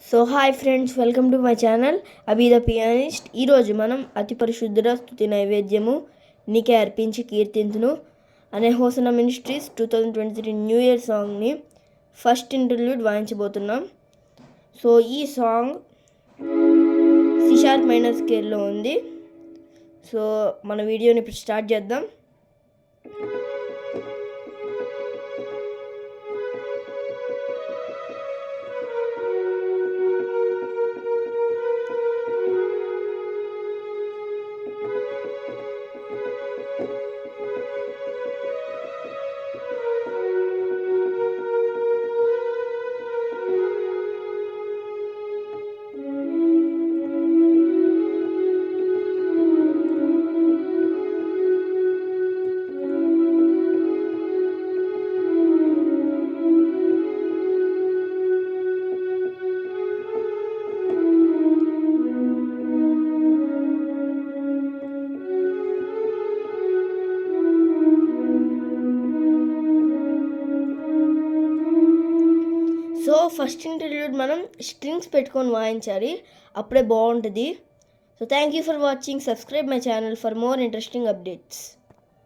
So hi friends, welcome to my channel Abhi the pianist. ఈరోజు మనం అతి పరిశుద్ధ స్తుతి నైవేద్యము నీకే అర్పించి కీర్తింతును అనే హోసనా మినిస్ట్రీస్ 2023 న్యూ ఇయర్ సాంగ్ని ఫస్ట్ ఇంటర్వ్యూడ్ వాయించబోతున్నాం. సో ఈ సాంగ్ సి షార్ప్ మైనర్ స్కేల్లో ఉంది. సో మన వీడియోని ఇప్పుడు స్టార్ట్ చేద్దాం. సో ఫస్ట్ ఇంటర్వ్యూడ్ మనం స్ట్రింగ్స్ పెట్టుకొని వాయించాలి, అప్పుడే బాగుంటుంది. So thank you for watching. Subscribe my channel for more interesting updates.